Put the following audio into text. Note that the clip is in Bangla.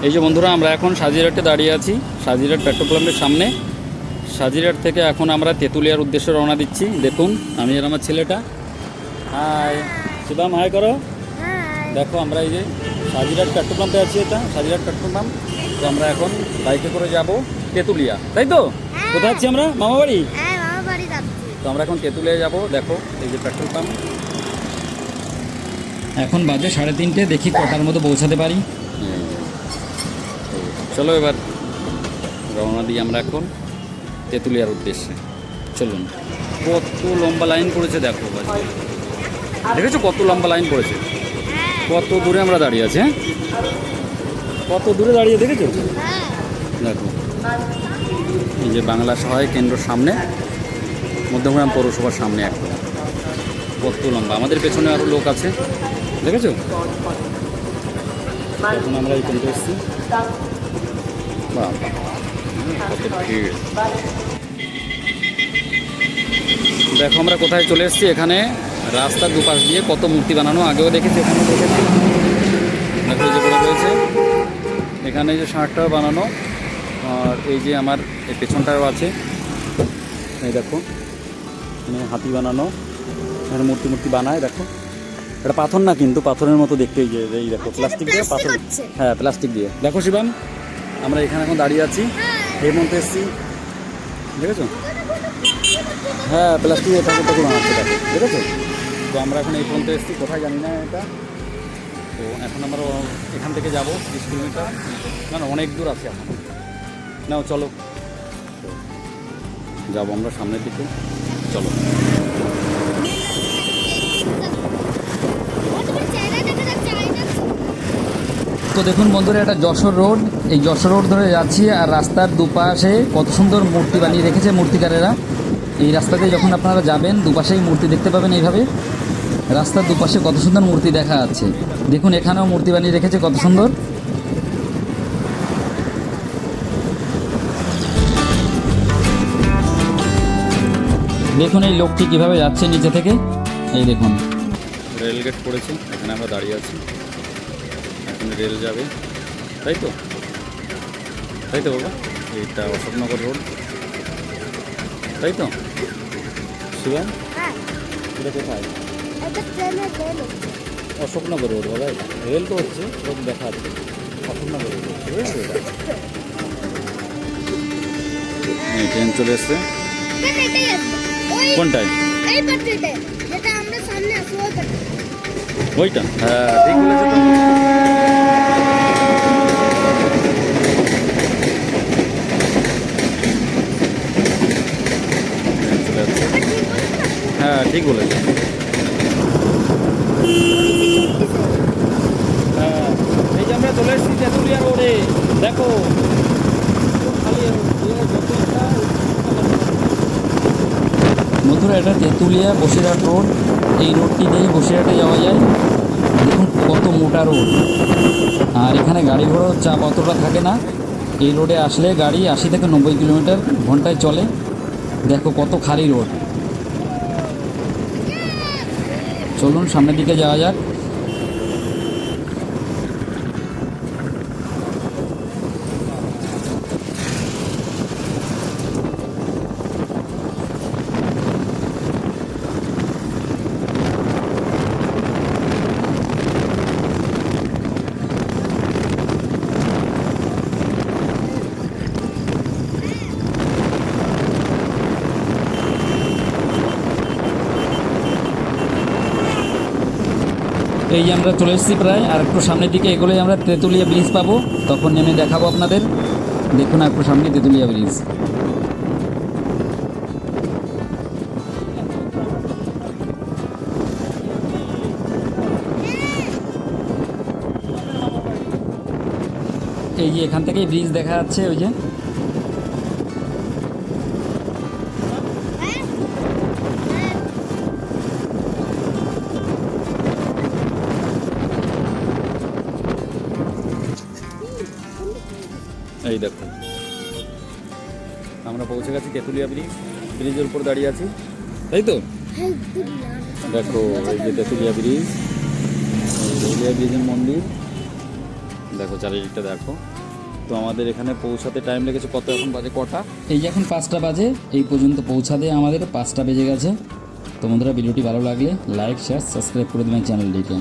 এই যে বন্ধুরা, আমরা এখন সাজিরহাটে দাঁড়িয়ে আছি, সাজিরহাট পেট্রোল পাম্পের সামনে। সাজিরহাট থেকে এখন আমরা তেঁতুলিয়ার উদ্দেশ্যে রওনা দিচ্ছি। দেখুন, আমি আর আমার ছেলেটা। হাই শিবাম, হাই করো। দেখো, আমরা এই যে সাজিরহাট পেট্রোল পাম্পে আছি, এটা সাজিরহাট পেট্রোল পাম্প। তো আমরা এখন বাইকে করে যাব তেঁতুলিয়া, তাই তো? কোথায় আছি আমরা? মামা বাড়ি। তো আমরা এখন তেঁতুলিয়া যাব। দেখো, এই যে পেট্রোল পাম্প। এখন বাজে 3:30, দেখি কটার মধ্যে পৌঁছাতে পারি। চলো এবার রওনা দিই আমরা এখন তেঁতুলিয়ার উদ্দেশ্যে। চলুন। কত লম্বা লাইন পড়েছে দেখো, দেখেছো কত লম্বা লাইন পড়েছে? কত দূরে আমরা দাঁড়িয়ে আছি, হ্যাঁ কত দূরে দাঁড়িয়ে, দেখেছো? দেখো, এই যে বাংলা সহায়ক কেন্দ্রের সামনে, মধ্যমগ্রাম পৌরসভার সামনে একদম। কত লম্বা, আমাদের পেছনে আরও লোক আছে, দেখেছো? এখন আমরা এই কেন্দ্রে এসেছি। বাবা, কত ভিড়! দেখো আমরা কোথায় চলে এসেছি। এখানে রাস্তার দুপাশ দিয়ে কত মূর্তি বানানো, আগেও দেখেছি, এখানে দেখেছি। দেখো এই যে বড় রয়েছে, এখানে যে ষাঁড়টাও বানানো, আর এই যে আমার এই পেছনটাও আছে। এই দেখো, এখানে হাতি বানানো, এখানে মূর্তি বানায়। দেখো, এটা পাথর না, কিন্তু পাথরের মতো দেখতে। এই দেখো, প্লাস্টিক দিয়ে পাথর, হ্যাঁ প্লাস্টিক দিয়ে। দেখো শিবাম, আমরা এখানে এখন দাঁড়িয়ে আছি, এই মধ্যে এসেছি, দেখেছো? হ্যাঁ, প্লাস্টিক এটা করতে কোনো আছে, দেখো, দেখেছো? তো আমরা এখন এই পর্যন্ত এসেছি, কোথায় জানি না এটা। তো এখন আমরা এখান থেকে যাব 30 কিলোমিটার, না অনেক দূর আছে এখন। নাও চলো, যাবো আমরা সামনের দিকে, চলো। তো দেখুন বন্ধুরা, এটা যশোর রোড। এই যশোর রোড ধরে যাচ্ছি, আর রাস্তার দুপাশে কত সুন্দর মূর্তি বানিয়ে রেখেছে মূর্তিকারেরা। এই রাস্তাতে যখন আপনারা যাবেন, দুপাশেই মূর্তি দেখতে পাবেন। এইভাবে রাস্তার দুপাশে কত সুন্দর মূর্তি দেখা যাচ্ছে। দেখুন, এখানেও মূর্তি বানিয়ে রেখেছে কত সুন্দর। দেখুন এই লোকটি কিভাবে যাচ্ছে নিচে থেকে। এই দেখুন, রেলগেট পড়েছে, এখানে আমরা দাঁড়িয়ে আছি। এখন রেল যাবে, তাই তো? তাই তো বাবা, এইটা অশোকনগর রোড, তাই তো শিবাম? এটা কোথায়? অশোকনগর রোড বাবা, এটা রেল তো হচ্ছে, রোড দেখা যাচ্ছে। অশোকনগর রোড হচ্ছে, বুঝেছো? এই ট্রেন চলে এসছে। কোনটায়? ওইটা? হ্যাঁ, ঠিক বলেছো তো। হ্যাঁ, ঠিক বলেছো। হ্যাঁ, এই যে আমরা চলে এসেছি তেঁতুলিয়া রোডে। দেখো, বন্ধুরা, এটা তেঁতুলিয়া বসিরহাট রোড। এই রোডটি দিয়েই বসিরহাটে যাওয়া যায়। দেখুন কত মোটা রোড, আর এখানে গাড়ি ঘোড়ার চাপ অতটা থাকে না। এই রোডে আসলে গাড়ি 80 থেকে 90 কিলোমিটার ঘন্টায় চলে। দেখো কত খালি রোড। চলুন সামনের দিকে যাওয়া যাক। এই যে আমরা চলে এসেছি প্রায়, আর একটু সামনের দিকে এগোলেই আমরা তেঁতুলিয়া ব্রিজ পাবো, তখন নেমে দেখাবো আপনাদের। দেখুন একটু সামনে তেঁতুলিয়া ব্রিজ। এই যে এখান থেকেই ব্রিজ দেখা যাচ্ছে, ওই যে এই দেখো, আমরা পৌঁছে গেছি তেঁতুলিয়া ব্রিজ। ব্রিজের উপর দাঁড়িয়ে আছি, তাই তো? দেখো এই যে তেঁতুলিয়া ব্রিজ, তেঁতুলিয়া ব্রিজের মন্দির। দেখো চারিদিকটা দেখো। তো আমাদের এখানে পৌঁছাতে টাইম লেগেছে কত, এখন বাজে কটা? এই যে এখন 5টা বাজে, এই পর্যন্ত পৌঁছাতে আমাদের 5টা বেজে গেছে। তো বন্ধুরা ভিডিওটি ভালো লাগলে লাইক শেয়ার সাবস্ক্রাইব করে দেবেন চ্যানেলটিকে।